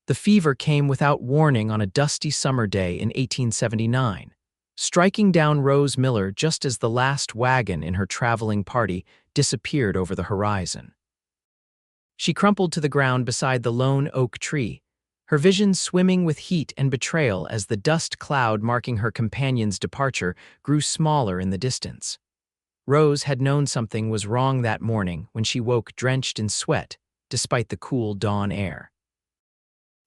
The fever came without warning on a dusty summer day in 1879, striking down Rose Miller just as the last wagon in her traveling party disappeared over the horizon. She crumpled to the ground beside the lone oak tree, her vision swimming with heat and betrayal as the dust cloud marking her companion's departure grew smaller in the distance. Rose had known something was wrong that morning when she woke drenched in sweat, despite the cool dawn air.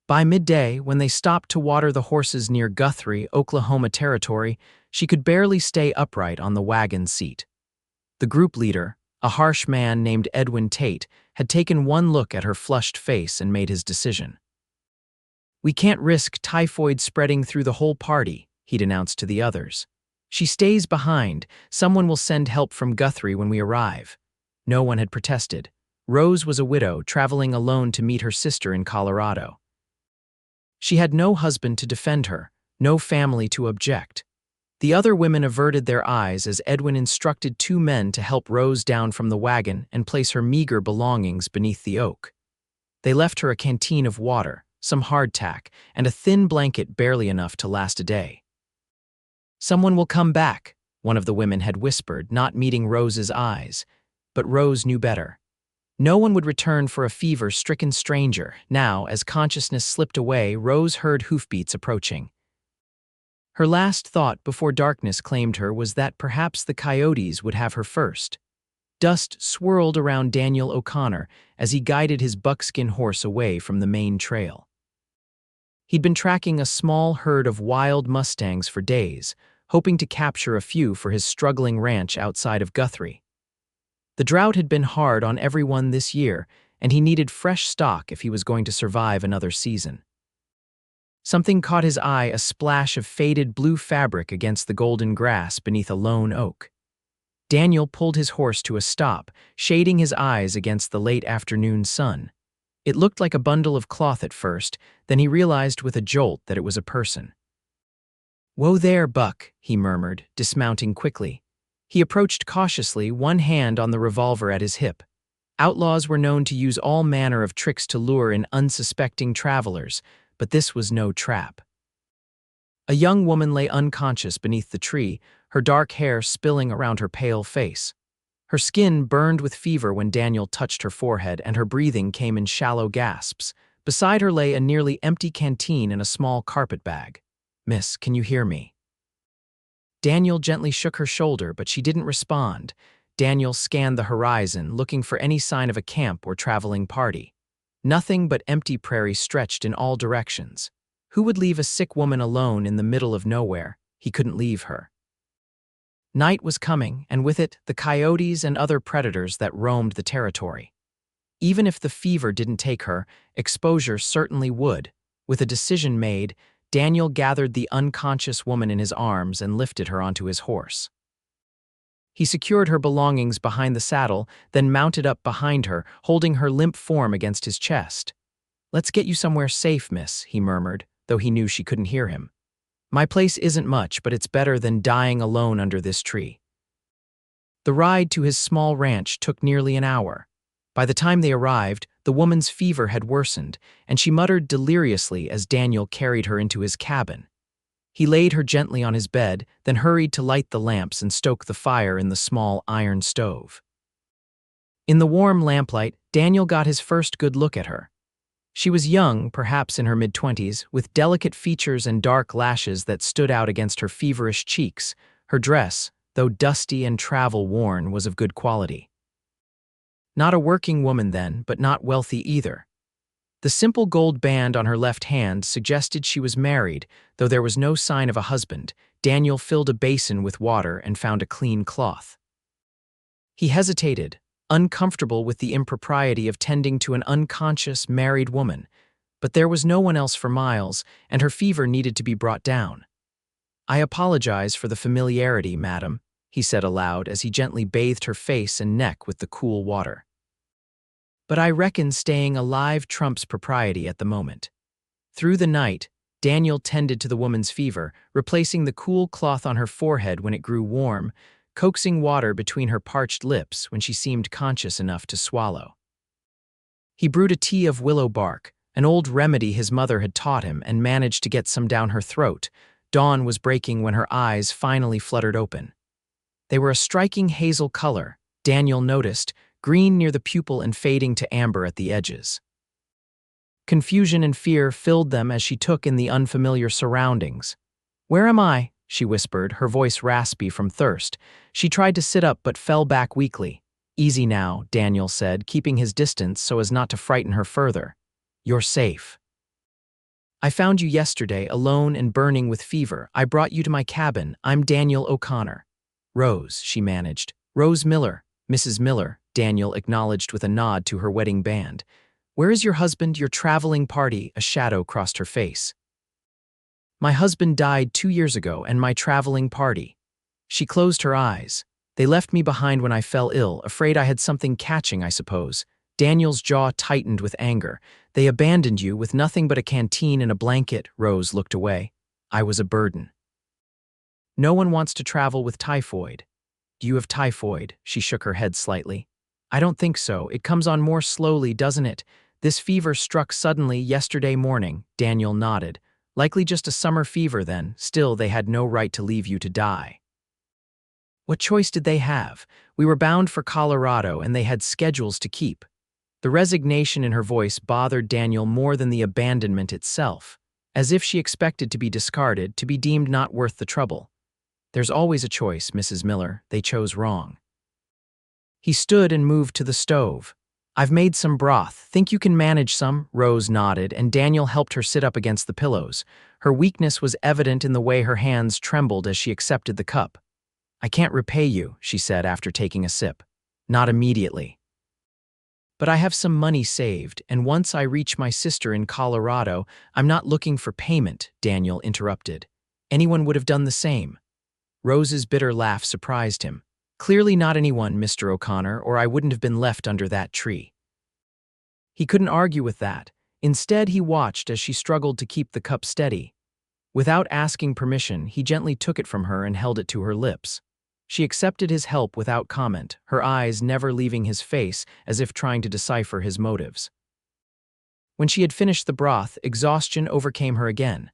By midday, when they stopped to water the horses near Guthrie, Oklahoma territory, she could barely stay upright on the wagon seat. The group leader, a harsh man named Edwin Tate, had taken one look at her flushed face and made his decision. "We can't risk typhoid spreading through the whole party," he'd announced to the others. "She stays behind. Someone will send help from Guthrie when we arrive." No one had protested. Rose was a widow, traveling alone to meet her sister in Colorado. She had no husband to defend her, no family to object. The other women averted their eyes as Edwin instructed two men to help Rose down from the wagon and place her meager belongings beneath the oak. They left her a canteen of water, some hardtack, and a thin blanket barely enough to last a day. "Someone will come back," one of the women had whispered, not meeting Rose's eyes. But Rose knew better. No one would return for a fever-stricken stranger. Now, as consciousness slipped away, Rose heard hoofbeats approaching. Her last thought before darkness claimed her was that perhaps the coyotes would have her first. Dust swirled around Daniel O'Connor as he guided his buckskin horse away from the main trail. He'd been tracking a small herd of wild mustangs for days, hoping to capture a few for his struggling ranch outside of Guthrie. The drought had been hard on everyone this year, and he needed fresh stock if he was going to survive another season. Something caught his eye, a splash of faded blue fabric against the golden grass beneath a lone oak. Daniel pulled his horse to a stop, shading his eyes against the late afternoon sun. It looked like a bundle of cloth at first, then he realized with a jolt that it was a person. "Whoa there, Buck," he murmured, dismounting quickly. He approached cautiously, one hand on the revolver at his hip. Outlaws were known to use all manner of tricks to lure in unsuspecting travelers, but this was no trap. A young woman lay unconscious beneath the tree, her dark hair spilling around her pale face. Her skin burned with fever when Daniel touched her forehead, and her breathing came in shallow gasps. Beside her lay a nearly empty canteen and a small carpet bag. "Miss, can you hear me?" Daniel gently shook her shoulder, but she didn't respond. Daniel scanned the horizon, looking for any sign of a camp or traveling party. Nothing but empty prairie stretched in all directions. Who would leave a sick woman alone in the middle of nowhere? He couldn't leave her. Night was coming, and with it, the coyotes and other predators that roamed the territory. Even if the fever didn't take her, exposure certainly would. With a decision made, Daniel gathered the unconscious woman in his arms and lifted her onto his horse. He secured her belongings behind the saddle, then mounted up behind her, holding her limp form against his chest. "Let's get you somewhere safe, miss," he murmured, though he knew she couldn't hear him. "My place isn't much, but it's better than dying alone under this tree." The ride to his small ranch took nearly an hour. By the time they arrived, the woman's fever had worsened, and she muttered deliriously as Daniel carried her into his cabin. He laid her gently on his bed, then hurried to light the lamps and stoke the fire in the small iron stove. In the warm lamplight, Daniel got his first good look at her. She was young, perhaps in her mid-20s, with delicate features and dark lashes that stood out against her feverish cheeks. Her dress, though dusty and travel-worn, was of good quality. Not a working woman then, but not wealthy either. The simple gold band on her left hand suggested she was married, though there was no sign of a husband. Daniel filled a basin with water and found a clean cloth. He hesitated, uncomfortable with the impropriety of tending to an unconscious, married woman, but there was no one else for miles, and her fever needed to be brought down. "I apologize for the familiarity, madam," he said aloud as he gently bathed her face and neck with the cool water. "But I reckon staying alive trumps propriety at the moment." Through the night, Daniel tended to the woman's fever, replacing the cool cloth on her forehead when it grew warm, coaxing water between her parched lips when she seemed conscious enough to swallow. He brewed a tea of willow bark, An old remedy his mother had taught him and managed to get some down her throat. Dawn was breaking when her eyes finally fluttered open. They were a striking hazel color, Daniel noticed, green near the pupil and fading to amber at the edges. Confusion and fear filled them as she took in the unfamiliar surroundings. "Where am I?" she whispered, her voice raspy from thirst. She tried to sit up but fell back weakly. "Easy now," Daniel said, keeping his distance so as not to frighten her further. "You're safe. I found you yesterday, alone and burning with fever. I brought you to my cabin. I'm Daniel O'Connor." "Rose," she managed. "Rose Miller." "Mrs. Miller," Daniel acknowledged with a nod to her wedding band. "Where is your husband, your traveling party?" A shadow crossed her face. "My husband died 2 years ago, and my traveling party." She closed her eyes. "They left me behind when I fell ill, afraid I had something catching, I suppose." Daniel's jaw tightened with anger. "They abandoned you with nothing but a canteen and a blanket." Rose looked away. "I was a burden." "No one wants to travel with typhoid." "Do you have typhoid?" She shook her head slightly. "I don't think so. It comes on more slowly, doesn't it? This fever struck suddenly yesterday morning." Daniel nodded. "Likely just a summer fever then. Still, they had no right to leave you to die." "What choice did they have? We were bound for Colorado and they had schedules to keep." The resignation in her voice bothered Daniel more than the abandonment itself, as if she expected to be discarded, to be deemed not worth the trouble. "There's always a choice, Mrs. Miller. They chose wrong." He stood and moved to the stove. "I've made some broth. Think you can manage some?" Rose nodded, and Daniel helped her sit up against the pillows. Her weakness was evident in the way her hands trembled as she accepted the cup. "I can't repay you," she said after taking a sip. "Not immediately. But I have some money saved, and once I reach my sister in Colorado—" "I'm not looking for payment," Daniel interrupted. "Anyone would have done the same." Rose's bitter laugh surprised him. "Clearly not anyone, Mr. O'Connor, or I wouldn't have been left under that tree." He couldn't argue with that. Instead, he watched as she struggled to keep the cup steady. Without asking permission, he gently took it from her and held it to her lips. She accepted his help without comment, her eyes never leaving his face, as if trying to decipher his motives. When she had finished the broth, exhaustion overcame her again.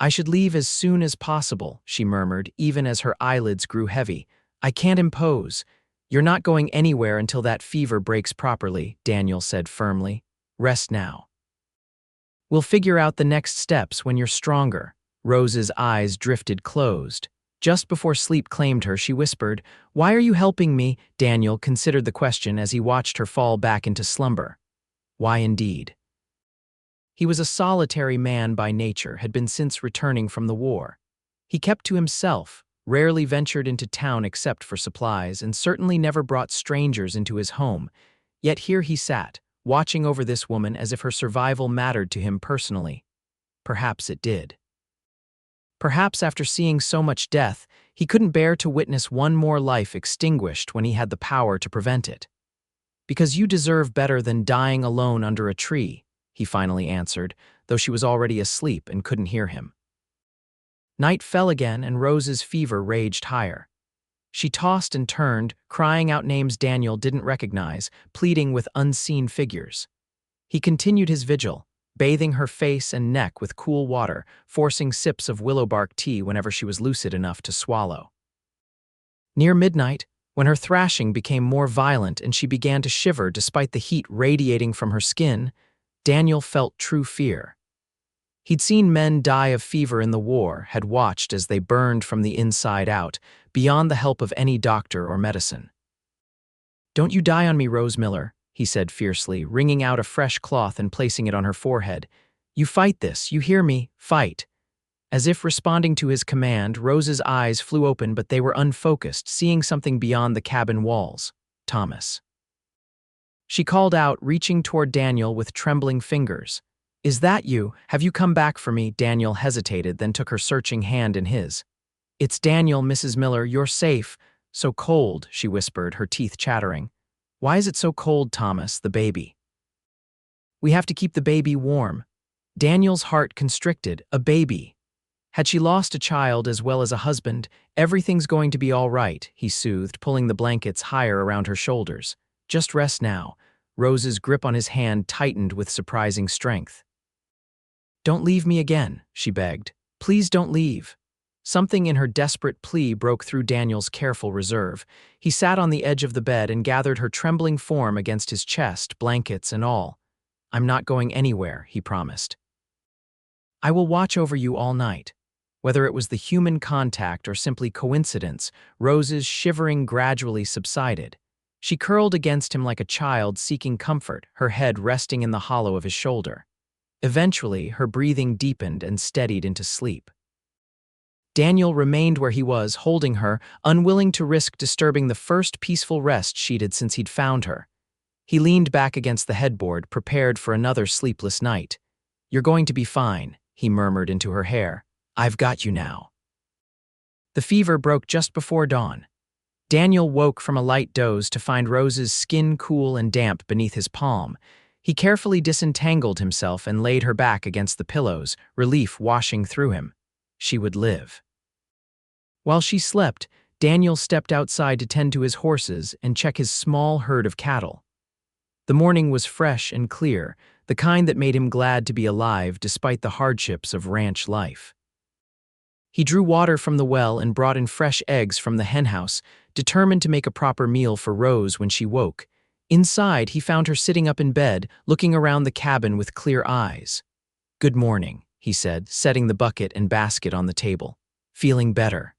"I should leave as soon as possible," she murmured, even as her eyelids grew heavy. "I can't impose." "You're not going anywhere until that fever breaks properly," Daniel said firmly. "Rest now. We'll figure out the next steps when you're stronger." Rose's eyes drifted closed. Just before sleep claimed her, she whispered, "Why are you helping me?" Daniel considered the question as he watched her fall back into slumber. Why indeed? He was a solitary man by nature, had been since returning from the war. He kept to himself, rarely ventured into town except for supplies, and certainly never brought strangers into his home. Yet here he sat, watching over this woman as if her survival mattered to him personally. Perhaps it did. Perhaps after seeing so much death, he couldn't bear to witness one more life extinguished when he had the power to prevent it. "Because you deserve better than dying alone under a tree," he finally answered, though she was already asleep and couldn't hear him. Night fell again and Rose's fever raged higher. She tossed and turned, crying out names Daniel didn't recognize, pleading with unseen figures. He continued his vigil, bathing her face and neck with cool water, forcing sips of willow bark tea whenever she was lucid enough to swallow. Near midnight, when her thrashing became more violent and she began to shiver despite the heat radiating from her skin, Daniel felt true fear. He'd seen men die of fever in the war, had watched as they burned from the inside out, beyond the help of any doctor or medicine. "Don't you die on me, Rose Miller," he said fiercely, wringing out a fresh cloth and placing it on her forehead. "You fight this, you hear me? Fight." As if responding to his command, Rose's eyes flew open, but they were unfocused, seeing something beyond the cabin walls. "Thomas." She called out, reaching toward Daniel with trembling fingers. "Is that you? Have you come back for me?" Daniel hesitated, then took her searching hand in his. "It's Daniel, Mrs. Miller, you're safe." "So cold," she whispered, her teeth chattering. "Why is it so cold, Thomas, the baby?" "We have to keep the baby warm." Daniel's heart constricted. A baby. Had she lost a child as well as a husband? "Everything's going to be all right," he soothed, pulling the blankets higher around her shoulders. "Just rest now." Rose's grip on his hand tightened with surprising strength. Don't leave me again, she begged. Please don't leave. Something in her desperate plea broke through Daniel's careful reserve. He sat on the edge of the bed and gathered her trembling form against his chest, blankets and all. I'm not going anywhere, he promised. I will watch over you all night. Whether it was the human contact or simply coincidence, Rose's shivering gradually subsided. She curled against him like a child seeking comfort, her head resting in the hollow of his shoulder. Eventually, her breathing deepened and steadied into sleep. Daniel remained where he was, holding her, unwilling to risk disturbing the first peaceful rest she'd had since he'd found her. He leaned back against the headboard, prepared for another sleepless night. You're going to be fine, he murmured into her hair. I've got you now. The fever broke just before dawn. Daniel woke from a light doze to find Rose's skin cool and damp beneath his palm. He carefully disentangled himself and laid her back against the pillows, relief washing through him. She would live. While she slept, Daniel stepped outside to tend to his horses and check his small herd of cattle. The morning was fresh and clear, the kind that made him glad to be alive despite the hardships of ranch life. He drew water from the well and brought in fresh eggs from the henhouse, determined to make a proper meal for Rose when she woke. Inside, he found her sitting up in bed, looking around the cabin with clear eyes. Good morning, he said, setting the bucket and basket on the table. Feeling better.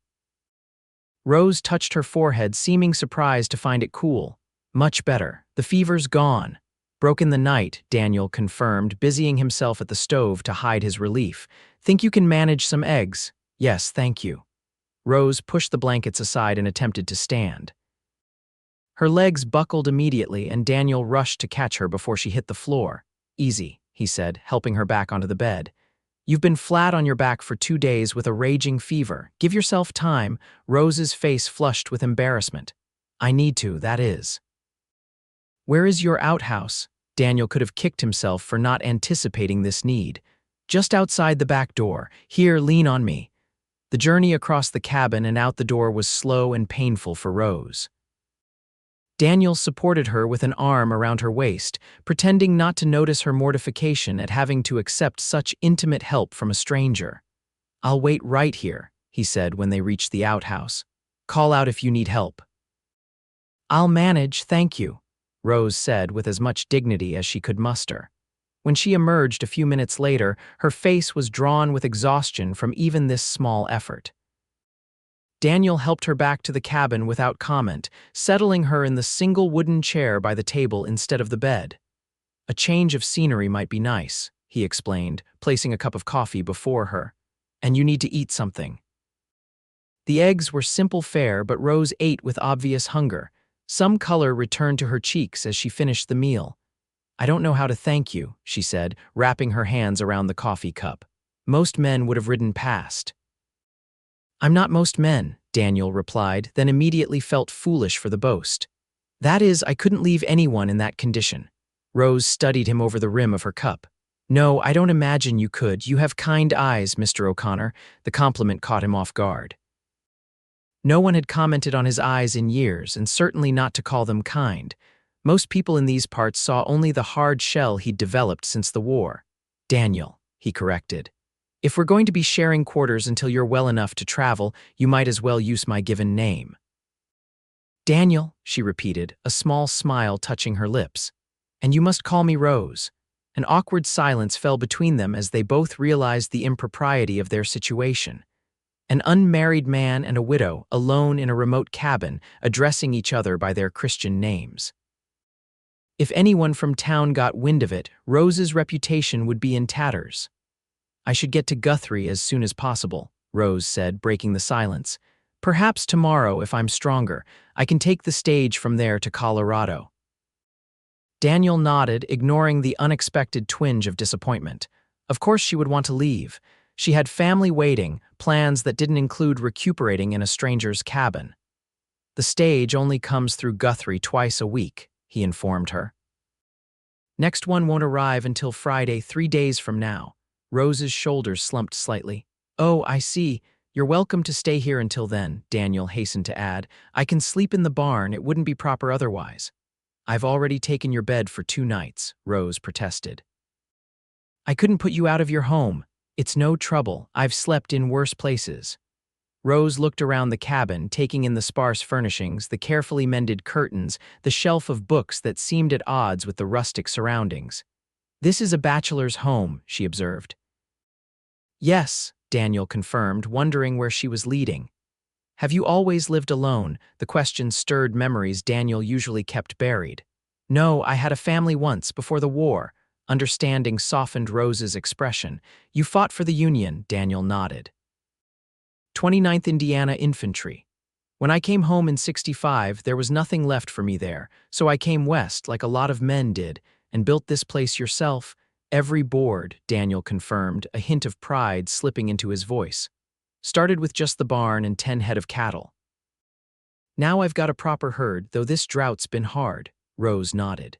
Rose touched her forehead, seeming surprised to find it cool. Much better. The fever's gone. Broke in the night, Daniel confirmed, busying himself at the stove to hide his relief. Think you can manage some eggs? Yes, thank you. Rose pushed the blankets aside and attempted to stand. Her legs buckled immediately, and Daniel rushed to catch her before she hit the floor. Easy, he said, helping her back onto the bed. You've been flat on your back for 2 days with a raging fever. Give yourself time. Rose's face flushed with embarrassment. I need to, that is. Where is your outhouse? Daniel could have kicked himself for not anticipating this need. Just outside the back door. Here, lean on me. The journey across the cabin and out the door was slow and painful for Rose. Daniel supported her with an arm around her waist, pretending not to notice her mortification at having to accept such intimate help from a stranger. I'll wait right here, he said when they reached the outhouse. Call out if you need help. I'll manage, thank you, Rose said with as much dignity as she could muster. When she emerged a few minutes later, her face was drawn with exhaustion from even this small effort. Daniel helped her back to the cabin without comment, settling her in the single wooden chair by the table instead of the bed. A change of scenery might be nice, he explained, placing a cup of coffee before her. And you need to eat something. The eggs were simple fare, but Rose ate with obvious hunger. Some color returned to her cheeks as she finished the meal. I don't know how to thank you, she said, wrapping her hands around the coffee cup. Most men would have ridden past. I'm not most men, Daniel replied, then immediately felt foolish for the boast. That is, I couldn't leave anyone in that condition. Rose studied him over the rim of her cup. No, I don't imagine you could. You have kind eyes, Mr. O'Connor. The compliment caught him off guard. No one had commented on his eyes in years, and certainly not to call them kind. Most people in these parts saw only the hard shell he'd developed since the war. Daniel, he corrected. If we're going to be sharing quarters until you're well enough to travel, you might as well use my given name. Daniel, she repeated, a small smile touching her lips. And you must call me Rose. An awkward silence fell between them as they both realized the impropriety of their situation. An unmarried man and a widow, alone in a remote cabin, addressing each other by their Christian names. If anyone from town got wind of it, Rose's reputation would be in tatters. I should get to Guthrie as soon as possible, Rose said, breaking the silence. Perhaps tomorrow, if I'm stronger, I can take the stage from there to Colorado. Daniel nodded, ignoring the unexpected twinge of disappointment. Of course she would want to leave. She had family waiting, plans that didn't include recuperating in a stranger's cabin. The stage only comes through Guthrie twice a week, he informed her. Next one won't arrive until Friday, 3 days from now. Rose's shoulders slumped slightly. Oh, I see. You're welcome to stay here until then, Daniel hastened to add. I can sleep in the barn, it wouldn't be proper otherwise. I've already taken your bed for 2 nights, Rose protested. I couldn't put you out of your home. It's no trouble. I've slept in worse places. Rose looked around the cabin, taking in the sparse furnishings, the carefully mended curtains, the shelf of books that seemed at odds with the rustic surroundings. This is a bachelor's home, she observed. Yes, Daniel confirmed, wondering where she was leading. Have you always lived alone? The question stirred memories Daniel usually kept buried. No, I had a family once, before the war. Understanding softened Rose's expression. You fought for the Union, Daniel nodded. 29th Indiana Infantry. When I came home in '65, there was nothing left for me there, so I came west like a lot of men did, and built this place yourself. Every board, Daniel confirmed, a hint of pride slipping into his voice. Started with just the barn and 10 head of cattle. Now I've got a proper herd, though this drought's been hard, Rose nodded.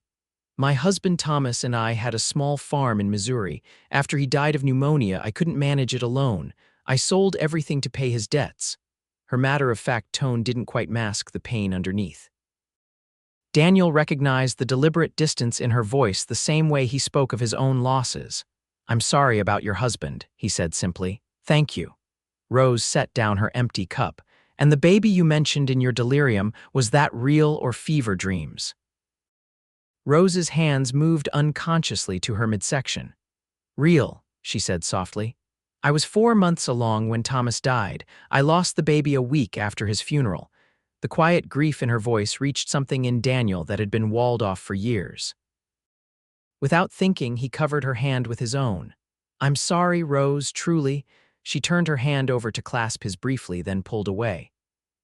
My husband Thomas and I had a small farm in Missouri. After he died of pneumonia, I couldn't manage it alone. I sold everything to pay his debts. Her matter-of-fact tone didn't quite mask the pain underneath. Daniel recognized the deliberate distance in her voice the same way he spoke of his own losses. I'm sorry about your husband, he said simply. Thank you. Rose set down her empty cup. And the baby you mentioned in your delirium, was that real or fever dreams? Rose's hands moved unconsciously to her midsection. Real, she said softly. I was 4 months along when Thomas died. I lost the baby a week after his funeral. The quiet grief in her voice reached something in Daniel that had been walled off for years. Without thinking, he covered her hand with his own. I'm sorry, Rose, truly. She turned her hand over to clasp his briefly, then pulled away.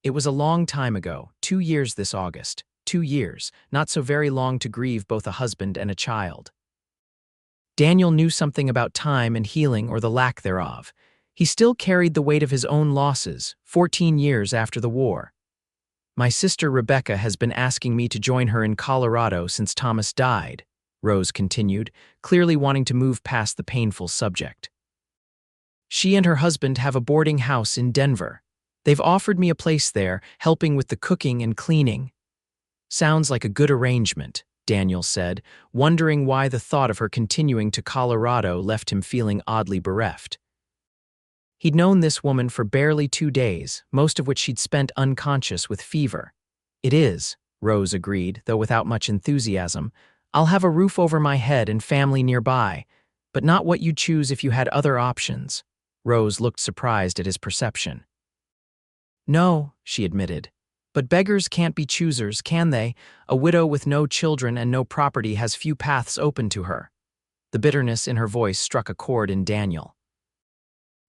It was a long time ago, 2 years this August. 2 years, not so very long to grieve both a husband and a child. Daniel knew something about time and healing, or the lack thereof. He still carried the weight of his own losses, 14 years after the war. My sister Rebecca has been asking me to join her in Colorado since Thomas died, Rose continued, clearly wanting to move past the painful subject. She and her husband have a boarding house in Denver. They've offered me a place there, helping with the cooking and cleaning. Sounds like a good arrangement, Daniel said, wondering why the thought of her continuing to Colorado left him feeling oddly bereft. He'd known this woman for barely 2 days, most of which she'd spent unconscious with fever. It is, Rose agreed, though without much enthusiasm. I'll have a roof over my head and family nearby, but not what you'd choose if you had other options. Rose looked surprised at his perception. No, she admitted. But beggars can't be choosers, can they? A widow with no children and no property has few paths open to her. The bitterness in her voice struck a chord in Daniel.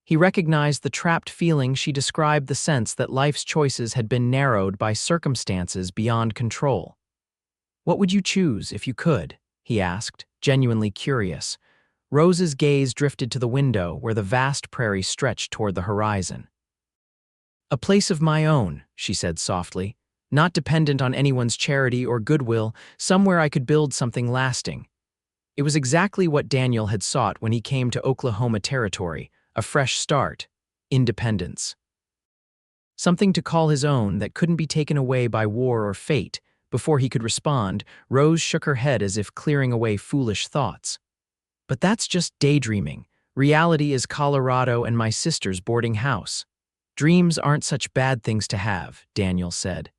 He recognized the trapped feeling she described, the sense that life's choices had been narrowed by circumstances beyond control. What would you choose if you could? He asked, genuinely curious. Rose's gaze drifted to the window where the vast prairie stretched toward the horizon. A place of my own, she said softly, not dependent on anyone's charity or goodwill, somewhere I could build something lasting. It was exactly what Daniel had sought when he came to Oklahoma Territory, a fresh start, independence. Something to call his own that couldn't be taken away by war or fate. Before he could respond, Rose shook her head as if clearing away foolish thoughts. But that's just daydreaming. Reality is Colorado and my sister's boarding house. Dreams aren't such bad things to have, Daniel said.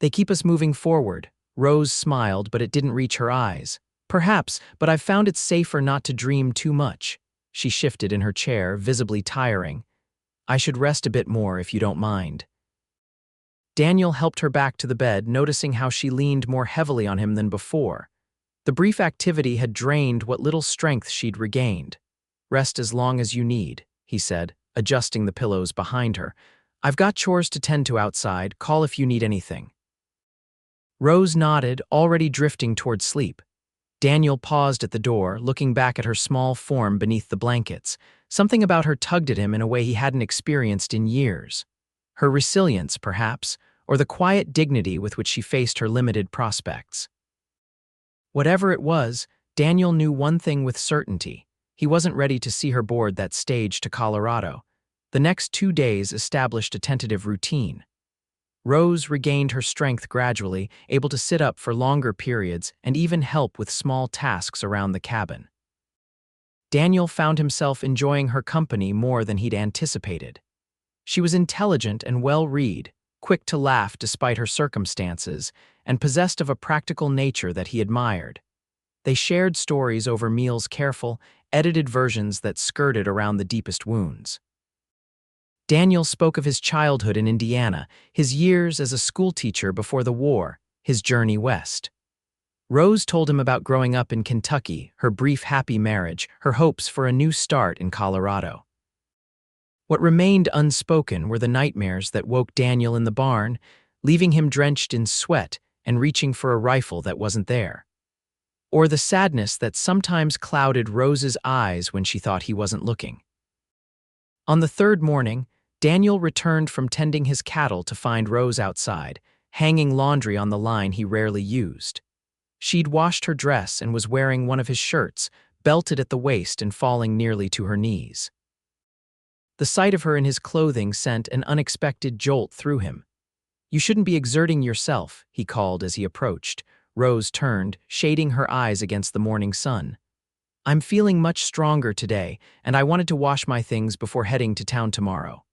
They keep us moving forward. Rose smiled, but it didn't reach her eyes. Perhaps, but I've found it safer not to dream too much. She shifted in her chair, visibly tiring. I should rest a bit more if you don't mind. Daniel helped her back to the bed, noticing how she leaned more heavily on him than before. The brief activity had drained what little strength she'd regained. Rest as long as you need, he said, adjusting the pillows behind her. I've got chores to tend to outside. Call if you need anything. Rose nodded, already drifting toward sleep. Daniel paused at the door, looking back at her small form beneath the blankets. Something about her tugged at him in a way he hadn't experienced in years. Her resilience, perhaps, or the quiet dignity with which she faced her limited prospects. Whatever it was, Daniel knew one thing with certainty. He wasn't ready to see her board that stage to Colorado. The next 2 days established a tentative routine. Rose regained her strength gradually, able to sit up for longer periods and even help with small tasks around the cabin. Daniel found himself enjoying her company more than he'd anticipated. She was intelligent and well-read, quick to laugh despite her circumstances, and possessed of a practical nature that he admired. They shared stories over meals, careful, edited versions that skirted around the deepest wounds. Daniel spoke of his childhood in Indiana, his years as a schoolteacher before the war, his journey west. Rose told him about growing up in Kentucky, her brief happy marriage, her hopes for a new start in Colorado. What remained unspoken were the nightmares that woke Daniel in the barn, leaving him drenched in sweat and reaching for a rifle that wasn't there. Or the sadness that sometimes clouded Rose's eyes when she thought he wasn't looking. On the third morning, Daniel returned from tending his cattle to find Rose outside, hanging laundry on the line he rarely used. She'd washed her dress and was wearing one of his shirts, belted at the waist and falling nearly to her knees. The sight of her in his clothing sent an unexpected jolt through him. "You shouldn't be exerting yourself," he called as he approached. Rose turned, shading her eyes against the morning sun. "I'm feeling much stronger today, and I wanted to wash my things before heading to town tomorrow."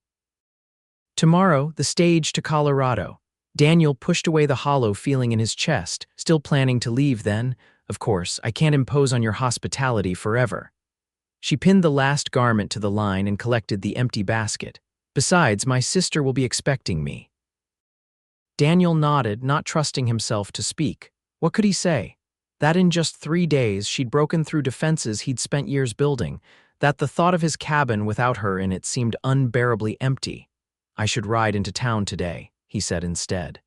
Tomorrow, the stage to Colorado. Daniel pushed away the hollow feeling in his chest, still planning to leave then. "Of course, I can't impose on your hospitality forever." She pinned the last garment to the line and collected the empty basket. "Besides, my sister will be expecting me." Daniel nodded, not trusting himself to speak. What could he say? That in just 3 days she'd broken through defenses he'd spent years building, that the thought of his cabin without her in it seemed unbearably empty. "I should ride into town today," he said instead.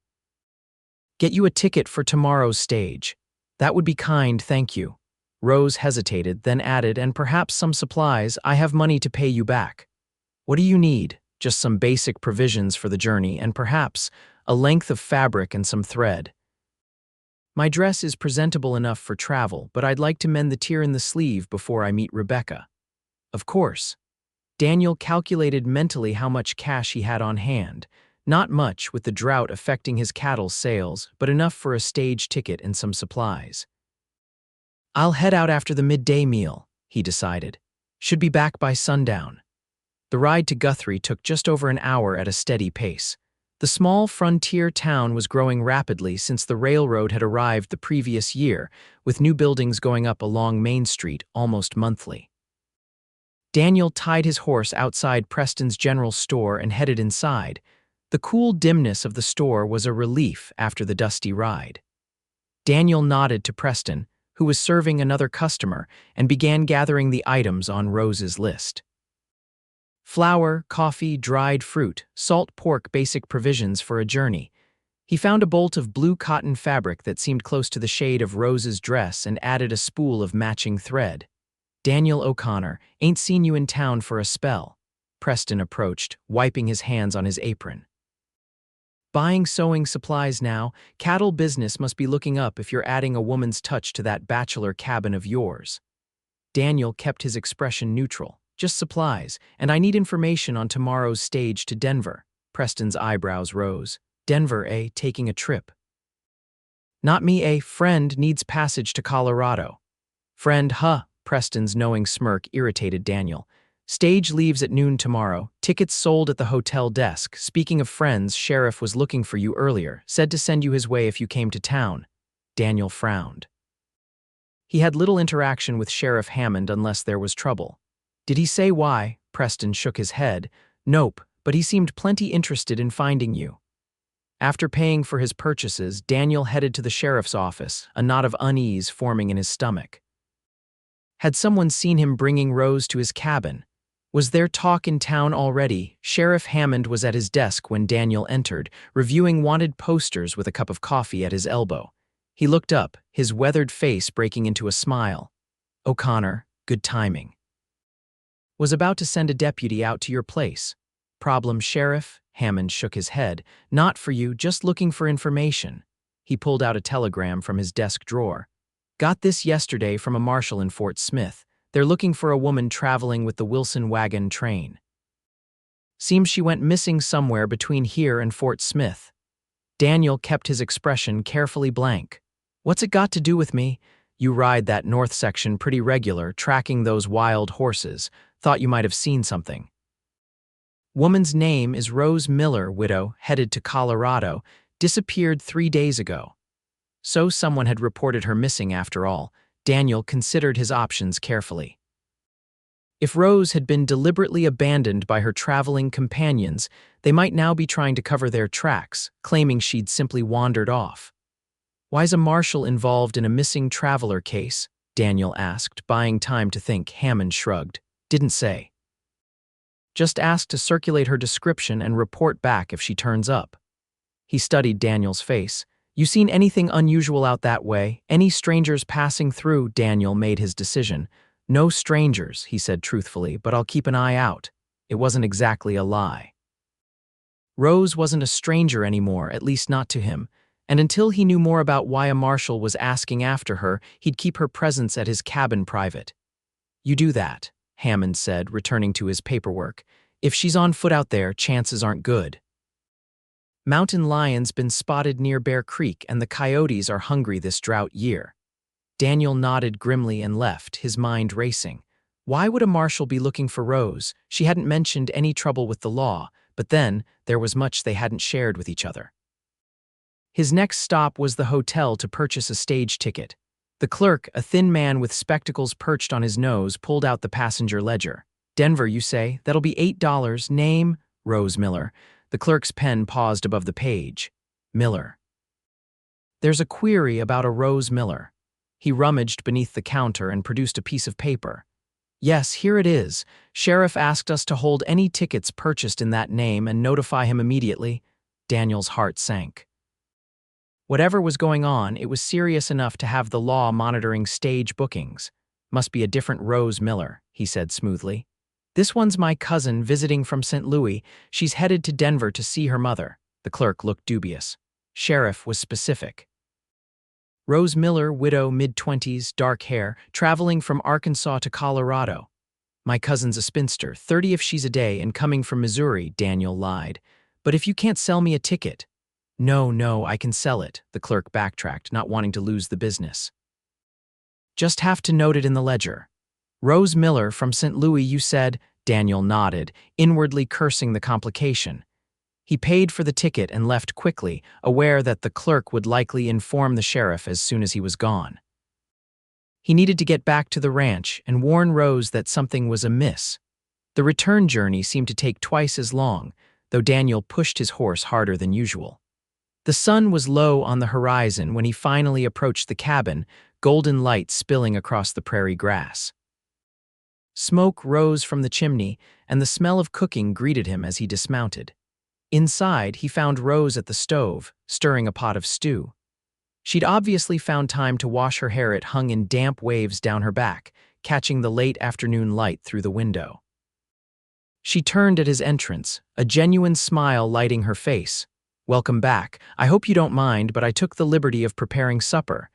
"Get you a ticket for tomorrow's stage." "That would be kind, thank you." Rose hesitated, then added, "And perhaps some supplies. I have money to pay you back." "What do you need?" "Just some basic provisions for the journey, and perhaps a length of fabric and some thread. My dress is presentable enough for travel, but I'd like to mend the tear in the sleeve before I meet Rebecca." "Of course." Daniel calculated mentally how much cash he had on hand. Not much, with the drought affecting his cattle sales, but enough for a stage ticket and some supplies. "I'll head out after the midday meal," he decided. "Should be back by sundown." The ride to Guthrie took just over an hour at a steady pace. The small frontier town was growing rapidly since the railroad had arrived the previous year, with new buildings going up along Main Street almost monthly. Daniel tied his horse outside Preston's general store and headed inside. The cool dimness of the store was a relief after the dusty ride. Daniel nodded to Preston, who was serving another customer, and began gathering the items on Rose's list. Flour, coffee, dried fruit, salt pork, basic provisions for a journey. He found a bolt of blue cotton fabric that seemed close to the shade of Rose's dress and added a spool of matching thread. "Daniel O'Connor, ain't seen you in town for a spell." Preston approached, wiping his hands on his apron. "Buying sewing supplies now. Cattle business must be looking up if you're adding a woman's touch to that bachelor cabin of yours." Daniel kept his expression neutral. "Just supplies, and I need information on tomorrow's stage to Denver." Preston's eyebrows rose. "Denver, eh? Taking a trip?" "Not me, eh? Friend needs passage to Colorado." "Friend, huh?" Preston's knowing smirk irritated Daniel. "Stage leaves at noon tomorrow. Tickets sold at the hotel desk. Speaking of friends, Sheriff was looking for you earlier. Said to send you his way if you came to town." Daniel frowned. He had little interaction with Sheriff Hammond unless there was trouble. "Did he say why?" Preston shook his head. "Nope, but he seemed plenty interested in finding you." After paying for his purchases, Daniel headed to the sheriff's office, a knot of unease forming in his stomach. Had someone seen him bringing Rose to his cabin? Was there talk in town already? Sheriff Hammond was at his desk when Daniel entered, reviewing wanted posters with a cup of coffee at his elbow. He looked up, his weathered face breaking into a smile. "O'Connor, good timing. Was about to send a deputy out to your place." "Problem, Sheriff?" Hammond shook his head. "Not for you, just looking for information." He pulled out a telegram from his desk drawer. "Got this yesterday from a marshal in Fort Smith. They're looking for a woman traveling with the Wilson wagon train. Seems she went missing somewhere between here and Fort Smith." Daniel kept his expression carefully blank. "What's it got to do with me? You ride that north section pretty regular, tracking those wild horses. Thought you might have seen something. Woman's name is Rose Miller, widow, headed to Colorado, disappeared 3 days ago. So someone had reported her missing after all. Daniel considered his options carefully. If Rose had been deliberately abandoned by her traveling companions, they might now be trying to cover their tracks, claiming she'd simply wandered off. Why's a marshal involved in a missing traveler case? Daniel asked, buying time to think. Hammond shrugged. Didn't say. Just asked to circulate her description and report back if she turns up. He studied Daniel's face. You seen anything unusual out that way? Any strangers passing through? Daniel made his decision. No strangers, he said truthfully, but I'll keep an eye out. It wasn't exactly a lie. Rose wasn't a stranger anymore, at least not to him, and until he knew more about why a marshal was asking after her, he'd keep her presence at his cabin private. You do that, Hammond said, returning to his paperwork. If she's on foot out there, chances aren't good. Mountain lions been spotted near Bear Creek, and the coyotes are hungry this drought year. Daniel nodded grimly and left, his mind racing. Why would a marshal be looking for Rose? She hadn't mentioned any trouble with the law, but then there was much they hadn't shared with each other. His next stop was the hotel to purchase a stage ticket. The clerk, a thin man with spectacles perched on his nose, pulled out the passenger ledger. Denver, you say? That'll be $8. Name? Rose Miller. The clerk's pen paused above the page. Miller. There's a query about a Rose Miller. He rummaged beneath the counter and produced a piece of paper. Yes, here it is. Sheriff asked us to hold any tickets purchased in that name and notify him immediately. Daniel's heart sank. Whatever was going on, it was serious enough to have the law monitoring stage bookings. Must be a different Rose Miller, he said smoothly. This one's my cousin visiting from St. Louis. She's headed to Denver to see her mother. The clerk looked dubious. Sheriff was specific. Rose Miller, widow, mid-20s, dark hair, traveling from Arkansas to Colorado. My cousin's a spinster, 30 if she's a day, and coming from Missouri, Daniel lied. But if you can't sell me a ticket. No, I can sell it, the clerk backtracked, not wanting to lose the business. Just have to note it in the ledger. Rose Miller from St. Louis, you said? Daniel nodded, inwardly cursing the complication. He paid for the ticket and left quickly, aware that the clerk would likely inform the sheriff as soon as he was gone. He needed to get back to the ranch and warn Rose that something was amiss. The return journey seemed to take twice as long, though Daniel pushed his horse harder than usual. The sun was low on the horizon when he finally approached the cabin, golden light spilling across the prairie grass. Smoke rose from the chimney, and the smell of cooking greeted him as he dismounted. Inside, he found Rose at the stove, stirring a pot of stew. She'd obviously found time to wash her hair. It hung in damp waves down her back, catching the late afternoon light through the window. She turned at his entrance, a genuine smile lighting her face. Welcome back. I hope you don't mind, but I took the liberty of preparing supper.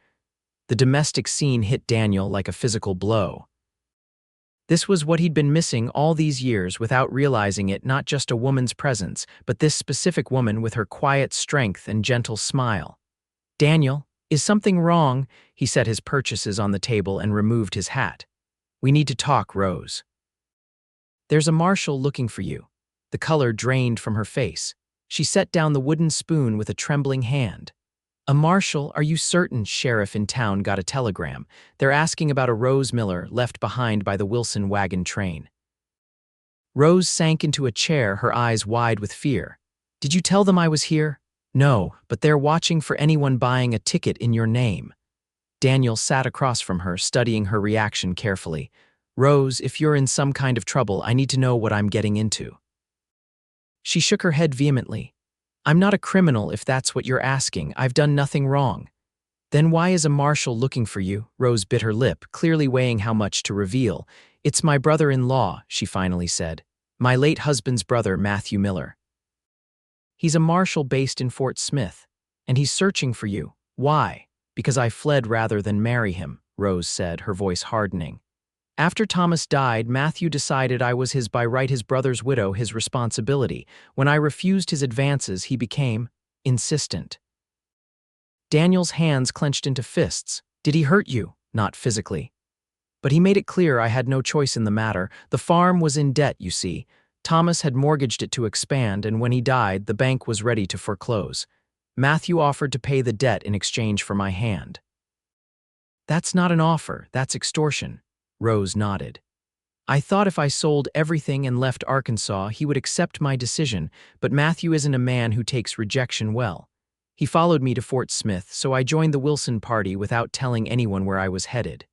The domestic scene hit Daniel like a physical blow. This was what he'd been missing all these years without realizing it, not just a woman's presence, but this specific woman with her quiet strength and gentle smile. Daniel, is something wrong? He set his purchases on the table and removed his hat. We need to talk, Rose. There's a marshal looking for you. The color drained from her face. She set down the wooden spoon with a trembling hand. A marshal? Are you certain? Sheriff in town got a telegram. They're asking about a Rose Miller left behind by the Wilson wagon train. Rose sank into a chair, her eyes wide with fear. Did you tell them I was here? No, but they're watching for anyone buying a ticket in your name. Daniel sat across from her, studying her reaction carefully. Rose, if you're in some kind of trouble, I need to know what I'm getting into. She shook her head vehemently. I'm not a criminal if that's what you're asking. I've done nothing wrong. Then why is a marshal looking for you? Rose bit her lip, clearly weighing how much to reveal. It's my brother-in-law, she finally said. My late husband's brother, Matthew Miller. He's a marshal based in Fort Smith, and he's searching for you. Why? Because I fled rather than marry him, Rose said, her voice hardening. After Thomas died, Matthew decided I was his by right his brother's widow, his responsibility. When I refused his advances, he became insistent. Daniel's hands clenched into fists. Did he hurt you? not physically. But he made it clear I had no choice in the matter. The farm was in debt, you see. Thomas had mortgaged it to expand, and when he died, the bank was ready to foreclose. Matthew offered to pay the debt in exchange for my hand. That's not an offer, that's extortion. Rose nodded. I thought if I sold everything and left Arkansas, he would accept my decision, but Matthew isn't a man who takes rejection well. He followed me to Fort Smith, so I joined the Wilson party without telling anyone where I was headed.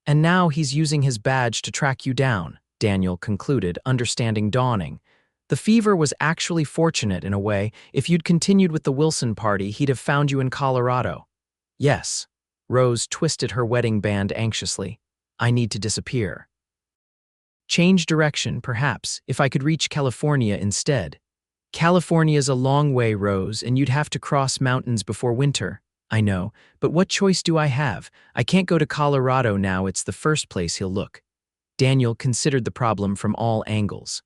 And now he's using his badge to track you down, Daniel concluded, understanding dawning. The fever was actually fortunate in a way. If you'd continued with the Wilson party, he'd have found you in Colorado. Yes. Rose twisted her wedding band anxiously. I need to disappear. Change direction, perhaps, if I could reach California instead. California's a long way, Rose, and you'd have to cross mountains before winter. I know, but what choice do I have? I can't go to Colorado now, it's the first place he'll look. Daniel considered the problem from all angles.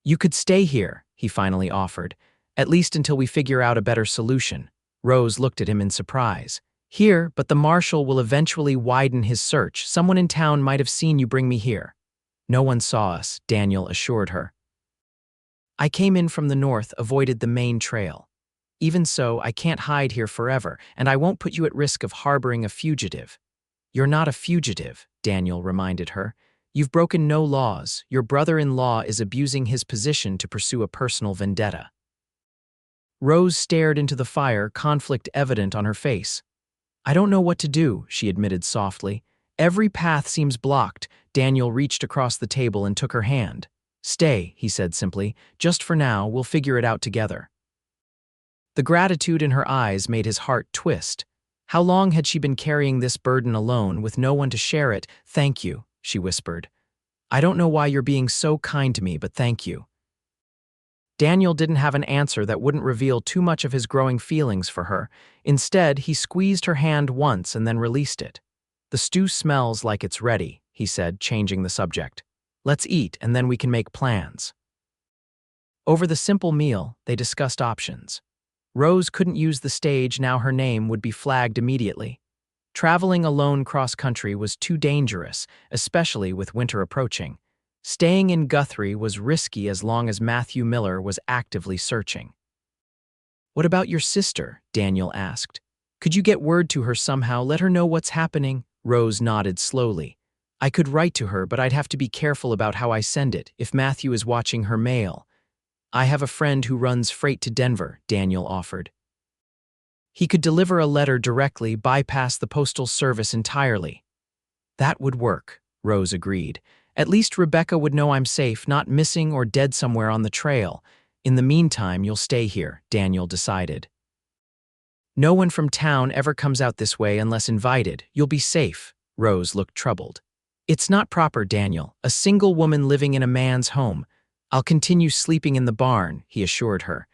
You could stay here, he finally offered, at least until we figure out a better solution. Rose looked at him in surprise. Here, but the marshal will eventually widen his search. Someone in town might have seen you bring me here. No one saw us, Daniel assured her. I came in from the north, avoided the main trail. Even so, I can't hide here forever, and I won't put you at risk of harboring a fugitive. You're not a fugitive, Daniel reminded her. You've broken no laws. Your brother-in-law is abusing his position to pursue a personal vendetta. Rose stared into the fire, conflict evident on her face. I don't know what to do, she admitted softly. Every path seems blocked. Daniel reached across the table and took her hand. Stay, he said simply. Just for now, we'll figure it out together. The gratitude in her eyes made his heart twist. How long had she been carrying this burden alone, with no one to share it? Thank you, she whispered. I don't know why you're being so kind to me, but thank you. Daniel didn't have an answer that wouldn't reveal too much of his growing feelings for her. Instead, he squeezed her hand once and then released it. The stew smells like it's ready, he said, changing the subject. Let's eat, and then we can make plans. Over the simple meal, they discussed options. Rose couldn't use the stage, now her name would be flagged immediately. Traveling alone cross-country was too dangerous, especially with winter approaching. Staying in Guthrie was risky as long as Matthew Miller was actively searching. What about your sister? Daniel asked. Could you get word to her somehow, let her know what's happening? Rose nodded slowly. I could write to her, but I'd have to be careful about how I send it, if Matthew is watching her mail. I have a friend who runs freight to Denver, Daniel offered. He could deliver a letter directly, bypass the postal service entirely. That would work, Rose agreed. At least Rebecca would know I'm safe, not missing or dead somewhere on the trail. In the meantime, you'll stay here, Daniel decided. No one from town ever comes out this way unless invited. You'll be safe. Rose looked troubled. It's not proper, Daniel. A single woman living in a man's home. I'll continue sleeping in the barn, he assured her.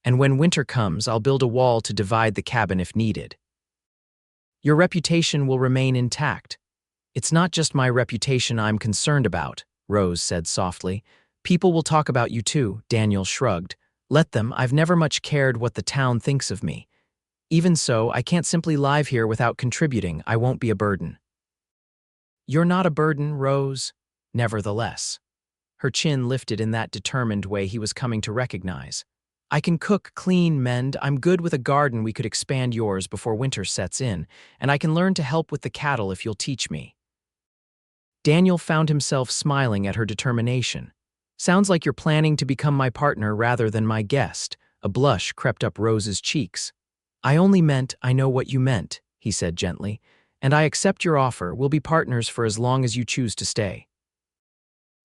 And when winter comes, I'll build a wall to divide the cabin if needed. Your reputation will remain intact. It's not just my reputation I'm concerned about, Rose said softly. People will talk about you too, Daniel shrugged. Let them, I've never much cared what the town thinks of me. Even so, I can't simply live here without contributing. I won't be a burden. You're not a burden, Rose. Nevertheless. Her chin lifted in that determined way he was coming to recognize. I can cook, clean, mend. I'm good with a garden. We could expand yours before winter sets in, and I can learn to help with the cattle if you'll teach me. Daniel found himself smiling at her determination. Sounds like you're planning to become my partner rather than my guest. A blush crept up Rose's cheeks. I only meant I know what you meant, he said gently, and I accept your offer. We'll be partners for as long as you choose to stay.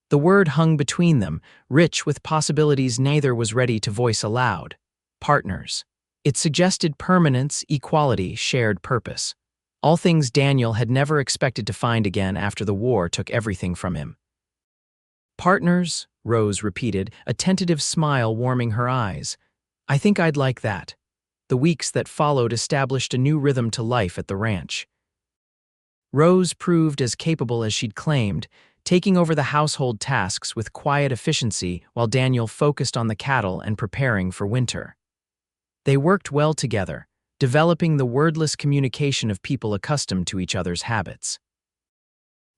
The word hung between them, rich with possibilities neither was ready to voice aloud. Partners. It suggested permanence, equality, shared purpose. All things Daniel had never expected to find again after the war took everything from him. Partners, Rose repeated, a tentative smile warming her eyes. I think I'd like that. The weeks that followed established a new rhythm to life at the ranch. Rose proved as capable as she'd claimed, taking over the household tasks with quiet efficiency while Daniel focused on the cattle and preparing for winter. They worked well together, developing the wordless communication of people accustomed to each other's habits.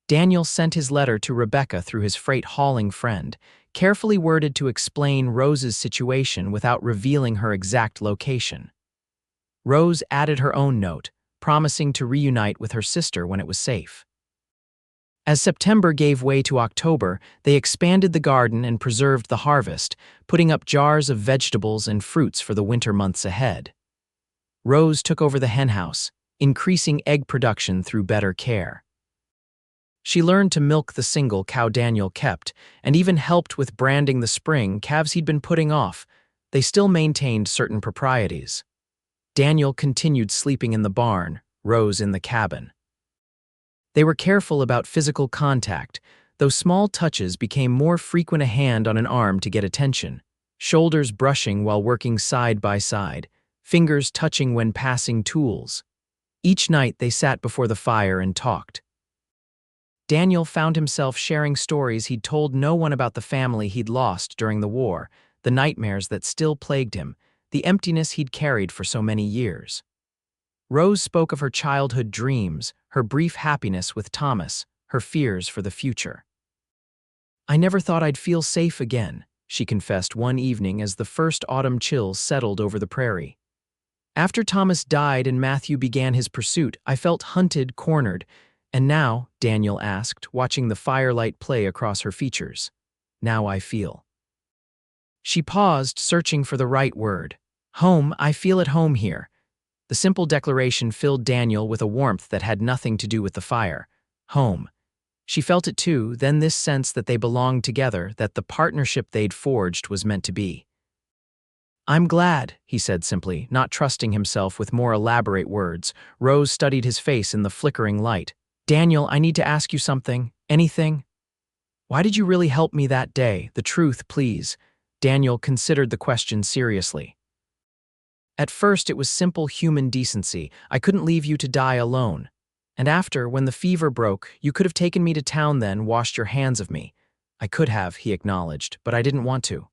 Daniel sent his letter to Rebecca through his freight-hauling friend, carefully worded to explain Rose's situation without revealing her exact location. Rose added her own note, promising to reunite with her sister when it was safe. As September gave way to October, they expanded the garden and preserved the harvest, putting up jars of vegetables and fruits for the winter months ahead. Rose took over the henhouse, increasing egg production through better care. She learned to milk the single cow Daniel kept, and even helped with branding the spring calves he'd been putting off. They still maintained certain proprieties. Daniel continued sleeping in the barn, Rose in the cabin. They were careful about physical contact, though small touches became more frequent. A hand on an arm to get attention, shoulders brushing while working side by side, fingers touching when passing tools. Each night they sat before the fire and talked. Daniel found himself sharing stories he'd told no one about the family he'd lost during the war, the nightmares that still plagued him, the emptiness he'd carried for so many years. Rose spoke of her childhood dreams, her brief happiness with Thomas, her fears for the future. "I never thought I'd feel safe again," she confessed one evening as the first autumn chills settled over the prairie. "After Thomas died and Matthew began his pursuit, I felt hunted, cornered. And now," Daniel asked, watching the firelight play across her features, "now I feel." She paused, searching for the right word. "Home, I feel at home here." The simple declaration filled Daniel with a warmth that had nothing to do with the fire. Home. She felt it too, then this sense that they belonged together, that the partnership they'd forged was meant to be. "I'm glad," he said simply, not trusting himself with more elaborate words. Rose studied his face in the flickering light. "Daniel, I need to ask you something. Anything? Why did you really help me that day? The truth, please." Daniel considered the question seriously. "At first it was simple human decency. I couldn't leave you to die alone. And after, when the fever broke, you could have taken me to town then, washed your hands of me." "I could have," he acknowledged, "but I didn't want to."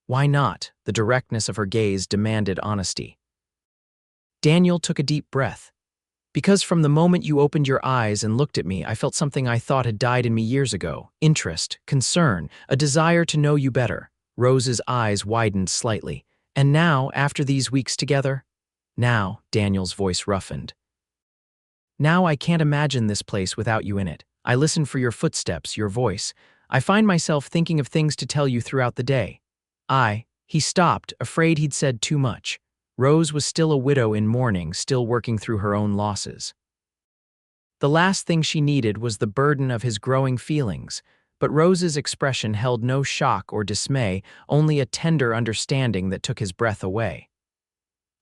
"Why not?" The directness of her gaze demanded honesty. Daniel took a deep breath. "Because from the moment you opened your eyes and looked at me, I felt something I thought had died in me years ago. Interest, concern, a desire to know you better." Rose's eyes widened slightly. "And now, after these weeks together?" "Now," Daniel's voice roughened. "Now I can't imagine this place without you in it. I listen for your footsteps, your voice. I find myself thinking of things to tell you throughout the day." He stopped, afraid he'd said too much. Rose was still a widow in mourning, still working through her own losses. The last thing she needed was the burden of his growing feelings, but Rose's expression held no shock or dismay, only a tender understanding that took his breath away.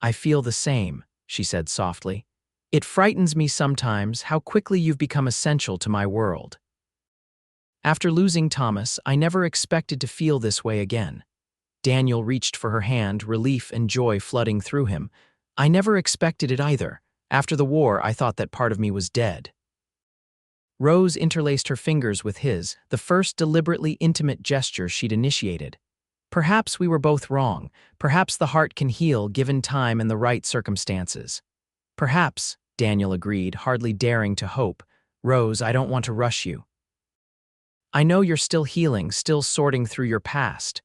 "I feel the same," she said softly. "It frightens me sometimes how quickly you've become essential to my world. After losing Thomas, I never expected to feel this way again." Daniel reached for her hand, relief and joy flooding through him. "I never expected it either. After the war, I thought that part of me was dead." Rose interlaced her fingers with his, the first deliberately intimate gesture she'd initiated. "Perhaps we were both wrong. Perhaps the heart can heal given time and the right circumstances." "Perhaps," Daniel agreed, hardly daring to hope. "Rose, I don't want to rush you. I know you're still healing, still sorting through your past.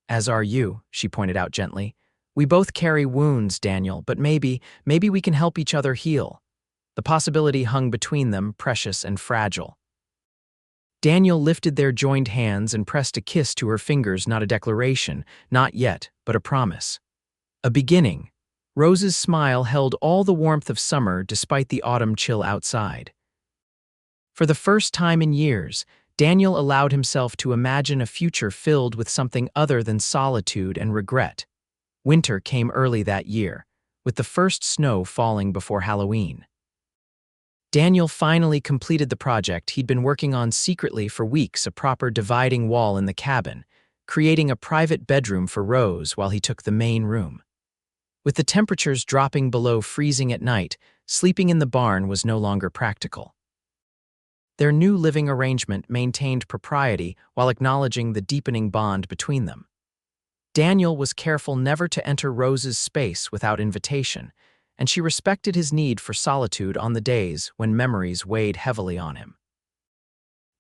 As are you," she pointed out gently. "We both carry wounds, Daniel, but maybe we can help each other heal." The possibility hung between them, precious and fragile. Daniel lifted their joined hands and pressed a kiss to her fingers, not a declaration, not yet, but a promise. A beginning. Rose's smile held all the warmth of summer despite the autumn chill outside. For the first time in years, Daniel allowed himself to imagine a future filled with something other than solitude and regret. Winter came early that year, with the first snow falling before Halloween. Daniel finally completed the project he'd been working on secretly for weeks, a proper dividing wall in the cabin, creating a private bedroom for Rose while he took the main room. With the temperatures dropping below freezing at night, sleeping in the barn was no longer practical. Their new living arrangement maintained propriety while acknowledging the deepening bond between them. Daniel was careful never to enter Rose's space without invitation, and she respected his need for solitude on the days when memories weighed heavily on him.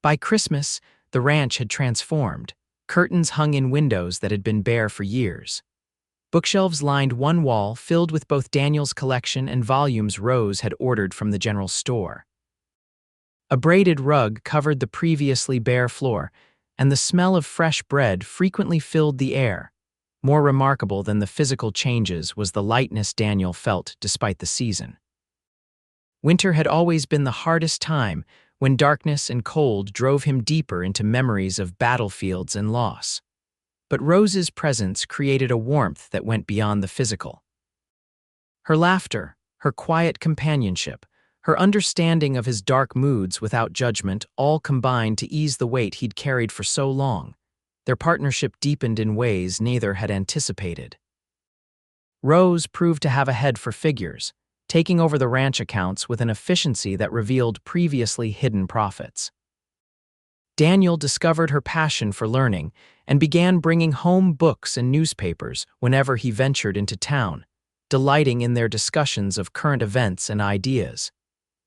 By Christmas, the ranch had transformed. Curtains hung in windows that had been bare for years. Bookshelves lined one wall, filled with both Daniel's collection and volumes Rose had ordered from the general store. A braided rug covered the previously bare floor, and the smell of fresh bread frequently filled the air. More remarkable than the physical changes was the lightness Daniel felt despite the season. Winter had always been the hardest time, when darkness and cold drove him deeper into memories of battlefields and loss. But Rose's presence created a warmth that went beyond the physical. Her laughter, her quiet companionship, her understanding of his dark moods without judgment all combined to ease the weight he'd carried for so long. Their partnership deepened in ways neither had anticipated. Rose proved to have a head for figures, taking over the ranch accounts with an efficiency that revealed previously hidden profits. Daniel discovered her passion for learning and began bringing home books and newspapers whenever he ventured into town, delighting in their discussions of current events and ideas.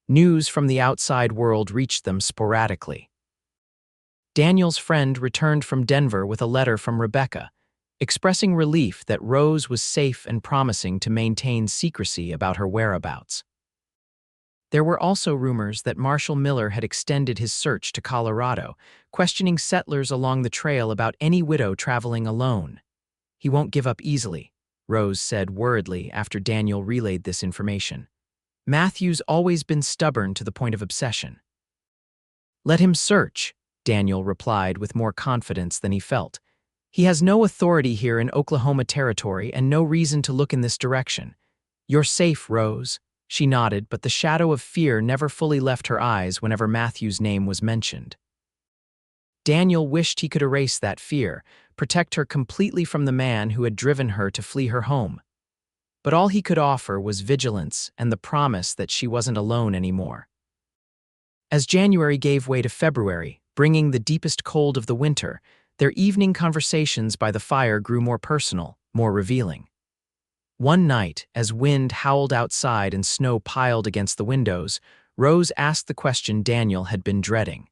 News from the outside world reached them sporadically. Daniel's friend returned from Denver with a letter from Rebecca, expressing relief that Rose was safe and promising to maintain secrecy about her whereabouts. There were also rumors that Marshall Miller had extended his search to Colorado, questioning settlers along the trail about any widow traveling alone. "He won't give up easily," Rose said worriedly after Daniel relayed this information. "Matthew's always been stubborn to the point of obsession." "Let him search," Daniel replied with more confidence than he felt. "He has no authority here in Oklahoma Territory and no reason to look in this direction. You're safe, Rose." She nodded, but the shadow of fear never fully left her eyes whenever Matthew's name was mentioned. Daniel wished he could erase that fear, protect her completely from the man who had driven her to flee her home. But all he could offer was vigilance and the promise that she wasn't alone anymore. As January gave way to February, bringing the deepest cold of the winter, their evening conversations by the fire grew more personal, more revealing. One night, as wind howled outside and snow piled against the windows, Rose asked the question Daniel had been dreading.